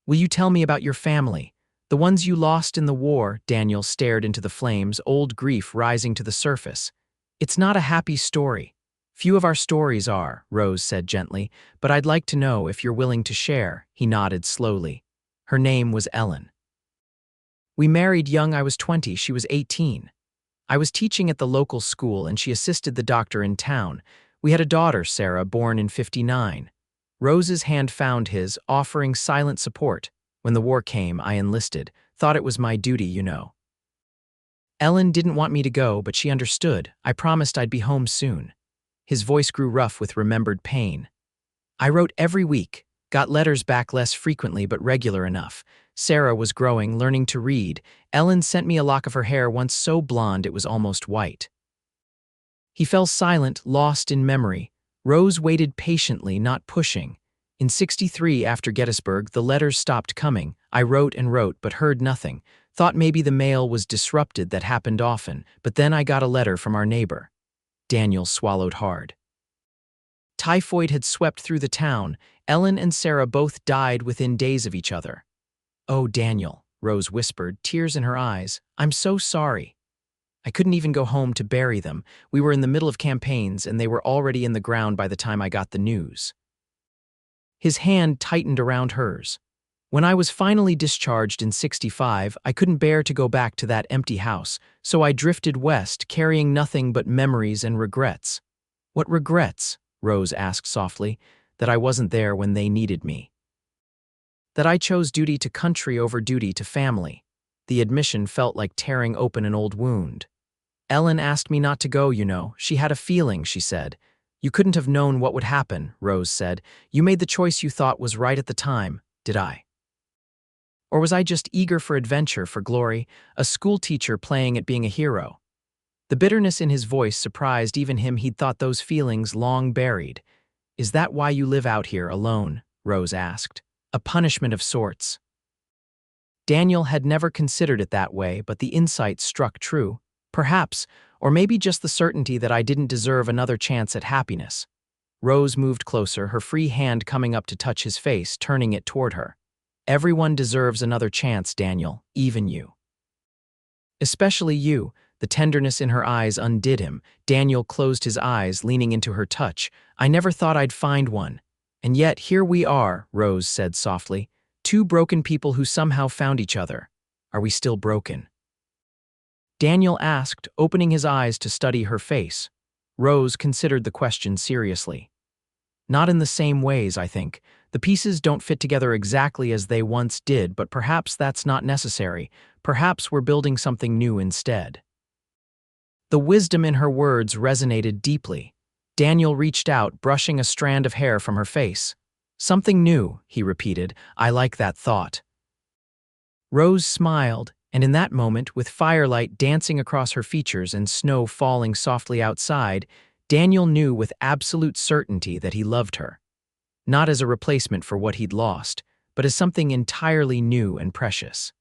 "Will you tell me about your family? The ones you lost in the war?" Daniel stared into the flames, old grief rising to the surface. "It's not a happy story. Few of our stories are," Rose said gently, "but I'd like to know if you're willing to share." He nodded slowly. Her name was Ellen. "We married young. I was 20, she was 18. I was teaching at the local school and she assisted the doctor in town. We had a daughter, Sarah, born in '59. Rose's hand found his, offering silent support. "When the war came, I enlisted. Thought it was my duty, you know." Ellen didn't want me to go, but she understood. I promised I'd be home soon. His voice grew rough with remembered pain. "I wrote every week, got letters back less frequently but regular enough. Sarah was growing, learning to read. Ellen sent me a lock of her hair once so blonde it was almost white." He fell silent, lost in memory. Rose waited patiently, not pushing. In '63, after Gettysburg, the letters stopped coming. I wrote and wrote, but heard nothing. Thought maybe the mail was disrupted. That happened often. But then I got a letter from our neighbor." Daniel swallowed hard. Typhoid had swept through the town. Ellen and Sarah both died within days of each other. "Oh, Daniel," Rose whispered, tears in her eyes. "I'm so sorry. I couldn't even go home to bury them. We were in the middle of campaigns and they were already in the ground by the time I got the news." His hand tightened around hers. "When I was finally discharged in '65, I couldn't bear to go back to that empty house, so I drifted west, carrying nothing but memories and regrets." "What regrets?" Rose asked softly. "That I wasn't there when they needed me. That I chose duty to country over duty to family." The admission felt like tearing open an old wound. "Ellen asked me not to go, you know. She had a feeling," she said. "You couldn't have known what would happen," Rose said. "You made the choice you thought was right at the time. Did I? Or was I just eager for adventure, for glory, a schoolteacher playing at being a hero?" The bitterness in his voice surprised even him. He'd thought those feelings long buried. "Is that why you live out here alone?" Rose asked. "A punishment of sorts." Daniel had never considered it that way, but the insight struck true. Perhaps, or maybe just the certainty that I didn't deserve another chance at happiness. Rose moved closer, her free hand coming up to touch his face, turning it toward her. Everyone deserves another chance, Daniel, even you. Especially you. The tenderness in her eyes undid him. Daniel closed his eyes, leaning into her touch. I never thought I'd find one. And yet, here we are, Rose said softly. Two broken people who somehow found each other. Are we still broken? Daniel asked, opening his eyes to study her face. Rose considered the question seriously. Not in the same ways, I think. The pieces don't fit together exactly as they once did, but perhaps that's not necessary. Perhaps we're building something new instead. The wisdom in her words resonated deeply. Daniel reached out, brushing a strand of hair from her face. Something new, he repeated. I like that thought. Rose smiled, and in that moment, with firelight dancing across her features and snow falling softly outside, Daniel knew with absolute certainty that he loved her. Not as a replacement for what he'd lost, but as something entirely new and precious.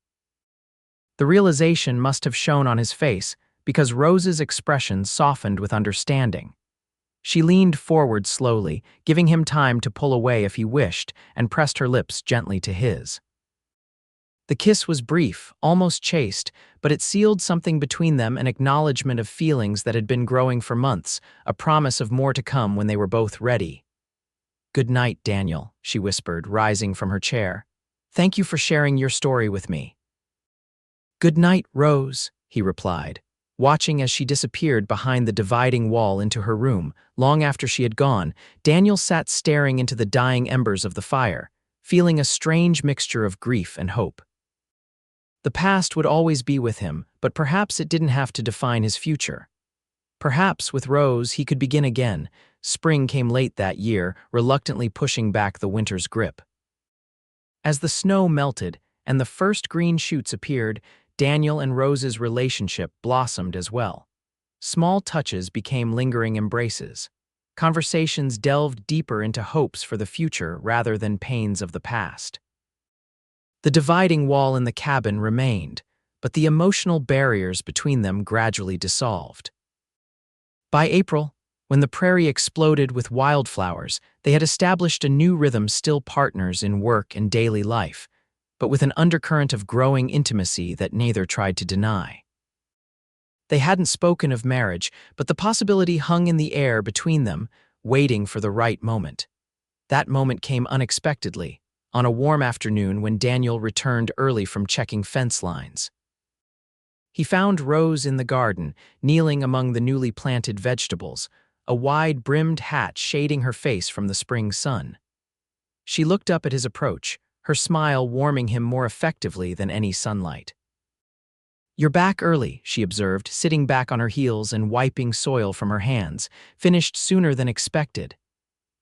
The realization must have shown on his face, because Rose's expression softened with understanding. She leaned forward slowly, giving him time to pull away if he wished, and pressed her lips gently to his. The kiss was brief, almost chaste, but it sealed something between them, an acknowledgement of feelings that had been growing for months, a promise of more to come when they were both ready. Good night, Daniel, she whispered, rising from her chair. Thank you for sharing your story with me. Good night, Rose, he replied, watching as she disappeared behind the dividing wall into her room. Long after she had gone, Daniel sat staring into the dying embers of the fire, feeling a strange mixture of grief and hope. The past would always be with him, but perhaps it didn't have to define his future. Perhaps with Rose he could begin again. Spring came late that year, reluctantly pushing back the winter's grip. As the snow melted and the first green shoots appeared, Daniel and Rose's relationship blossomed as well. Small touches became lingering embraces. Conversations delved deeper into hopes for the future rather than pains of the past. The dividing wall in the cabin remained, but the emotional barriers between them gradually dissolved. By April, when the prairie exploded with wildflowers, they had established a new rhythm, still partners in work and daily life, but with an undercurrent of growing intimacy that neither tried to deny. They hadn't spoken of marriage, but the possibility hung in the air between them, waiting for the right moment. That moment came unexpectedly, on a warm afternoon when Daniel returned early from checking fence lines. He found Rose in the garden, kneeling among the newly planted vegetables, a wide-brimmed hat shading her face from the spring sun. She looked up at his approach, her smile warming him more effectively than any sunlight. You're back early, she observed, sitting back on her heels and wiping soil from her hands, finished sooner than expected.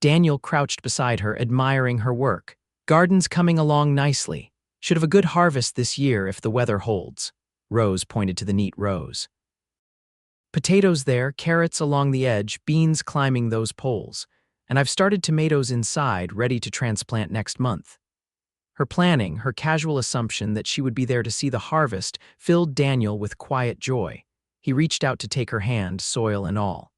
Daniel crouched beside her, admiring her work. Garden's coming along nicely. Should have a good harvest this year if the weather holds. Rose pointed to the neat rows. Potatoes there, carrots along the edge, beans climbing those poles. And I've started tomatoes inside, ready to transplant next month. Her planning, her casual assumption that she would be there to see the harvest, filled Daniel with quiet joy. He reached out to take her hand, soil and all.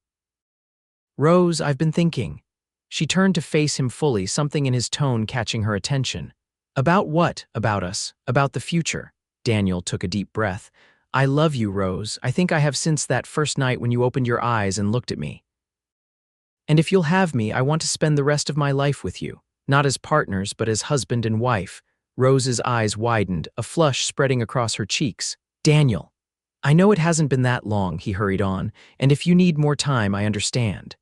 Rose, I've been thinking. She turned to face him fully, something in his tone catching her attention. About what? About us? About the future? Daniel took a deep breath. I love you, Rose. I think I have since that first night when you opened your eyes and looked at me. And if you'll have me, I want to spend the rest of my life with you. Not as partners, but as husband and wife. Rose's eyes widened, a flush spreading across her cheeks. Daniel, I know it hasn't been that long, he hurried on, and if you need more time, I understand.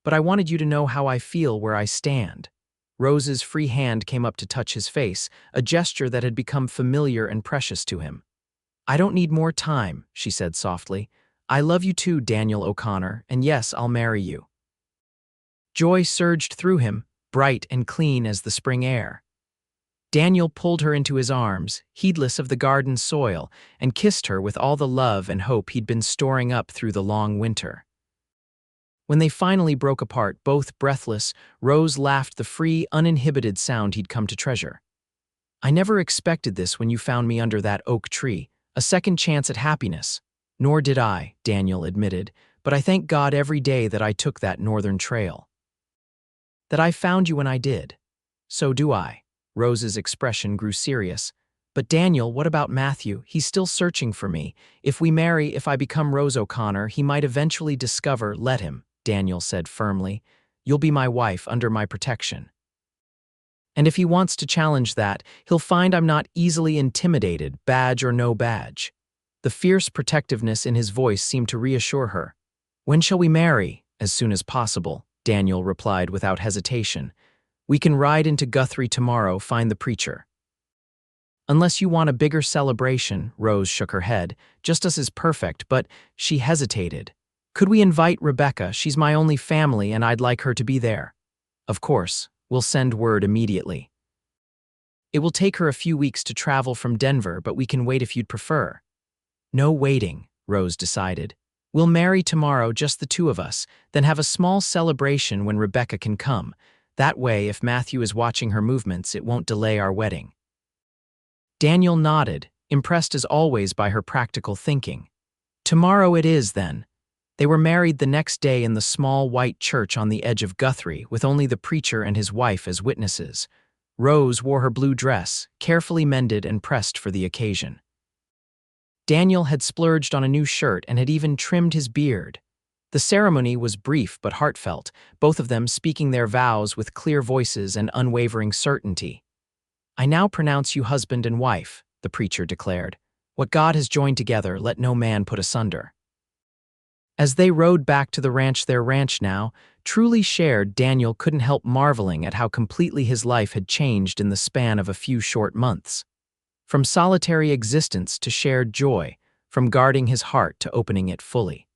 But I wanted you to know how I feel where I stand. Rose's free hand came up to touch his face, a gesture that had become familiar and precious to him. I don't need more time, she said softly. I love you too, Daniel O'Connor, and yes, I'll marry you. Joy surged through him, bright and clean as the spring air. Daniel pulled her into his arms, heedless of the garden soil, and kissed her with all the love and hope he'd been storing up through the long winter. When they finally broke apart, both breathless, Rose laughed, the free, uninhibited sound he'd come to treasure. I never expected this when you found me under that oak tree, a second chance at happiness. Nor did I, Daniel admitted, but I thank God every day that I took that northern trail. That I found you when I did. So do I. Rose's expression grew serious. But Daniel, what about Matthew? He's still searching for me. If we marry, if I become Rose O'Connor, he might eventually discover— Let him, Daniel said firmly. You'll be my wife, under my protection. And if he wants to challenge that, he'll find I'm not easily intimidated, badge or no badge. The fierce protectiveness in his voice seemed to reassure her. When shall we marry? As soon as possible, Daniel replied without hesitation. We can ride into Guthrie tomorrow, find the preacher. Unless you want a bigger celebration, Rose shook her head. Just us is perfect, but she hesitated. Could we invite Rebecca? She's my only family and I'd like her to be there. Of course, we'll send word immediately. It will take her a few weeks to travel from Denver, but we can wait if you'd prefer. No waiting, Rose decided. We'll marry tomorrow, just the two of us, then have a small celebration when Rebecca can come. That way, if Matthew is watching her movements, it won't delay our wedding. Daniel nodded, impressed as always by her practical thinking. Tomorrow it is, then. They were married the next day in the small white church on the edge of Guthrie, with only the preacher and his wife as witnesses. Rose wore her blue dress, carefully mended and pressed for the occasion. Daniel had splurged on a new shirt and had even trimmed his beard. The ceremony was brief but heartfelt, both of them speaking their vows with clear voices and unwavering certainty. I now pronounce you husband and wife, the preacher declared. What God has joined together, let no man put asunder. As they rode back to their ranch now, truly shared, Daniel couldn't help marveling at how completely his life had changed in the span of a few short months. From solitary existence to shared joy, from guarding his heart to opening it fully.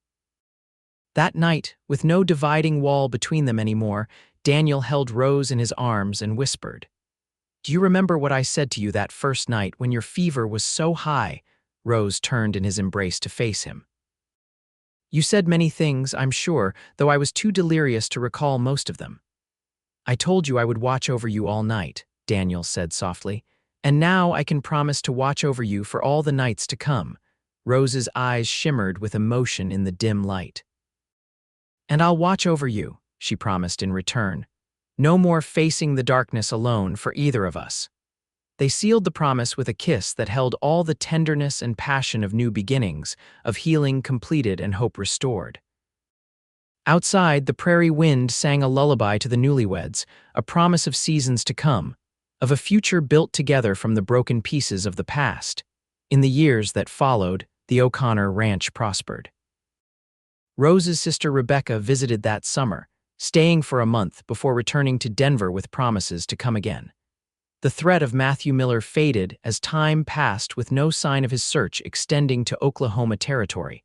That night, with no dividing wall between them anymore, Daniel held Rose in his arms and whispered, Do you remember what I said to you that first night when your fever was so high? Rose turned in his embrace to face him. You said many things, I'm sure, though I was too delirious to recall most of them. I told you I would watch over you all night, Daniel said softly. And now I can promise to watch over you for all the nights to come. Rose's eyes shimmered with emotion in the dim light. And I'll watch over you, she promised in return. No more facing the darkness alone for either of us. They sealed the promise with a kiss that held all the tenderness and passion of new beginnings, of healing completed and hope restored. Outside, the prairie wind sang a lullaby to the newlyweds, a promise of seasons to come, of a future built together from the broken pieces of the past. In the years that followed, the O'Connor ranch prospered. Rose's sister Rebecca visited that summer, staying for a month before returning to Denver with promises to come again. The threat of Matthew Miller faded as time passed with no sign of his search extending to Oklahoma territory.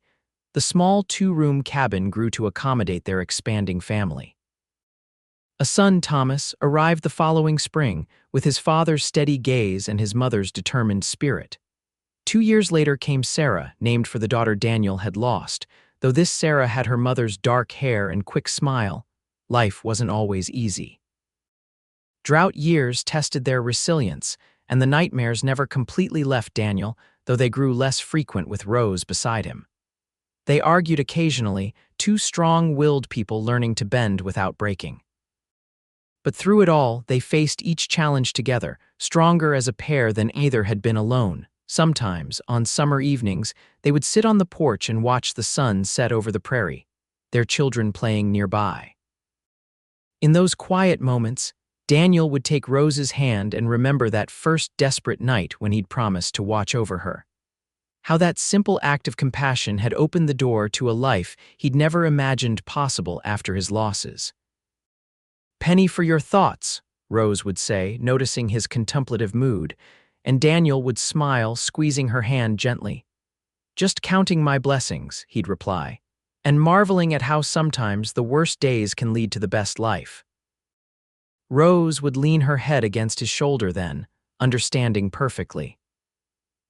The small two-room cabin grew to accommodate their expanding family. A son, Thomas, arrived the following spring, with his father's steady gaze and his mother's determined spirit. 2 years later came Sarah, named for the daughter Daniel had lost. Though this Sarah had her mother's dark hair and quick smile, life wasn't always easy. Drought years tested their resilience, and the nightmares never completely left Daniel, though they grew less frequent with Rose beside him. They argued occasionally, two strong-willed people learning to bend without breaking. But through it all, they faced each challenge together, stronger as a pair than either had been alone. Sometimes, on summer evenings, they would sit on the porch and watch the sun set over the prairie, their children playing nearby. In those quiet moments, Daniel would take Rose's hand and remember that first desperate night when he'd promised to watch over her. How that simple act of compassion had opened the door to a life he'd never imagined possible after his losses. "Penny for your thoughts," Rose would say, noticing his contemplative mood, and Daniel would smile, squeezing her hand gently. "Just counting my blessings," he'd reply, and marveling at how sometimes the worst days can lead to the best life. Rose would lean her head against his shoulder then, understanding perfectly.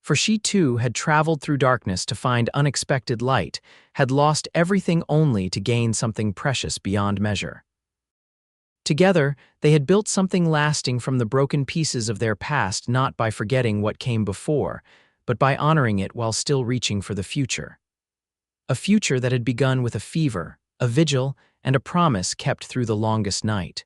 For she too had traveled through darkness to find unexpected light, had lost everything only to gain something precious beyond measure. Together, they had built something lasting from the broken pieces of their past, not by forgetting what came before, but by honoring it while still reaching for the future. a future that had begun with a fever, a vigil, and a promise kept through the longest night.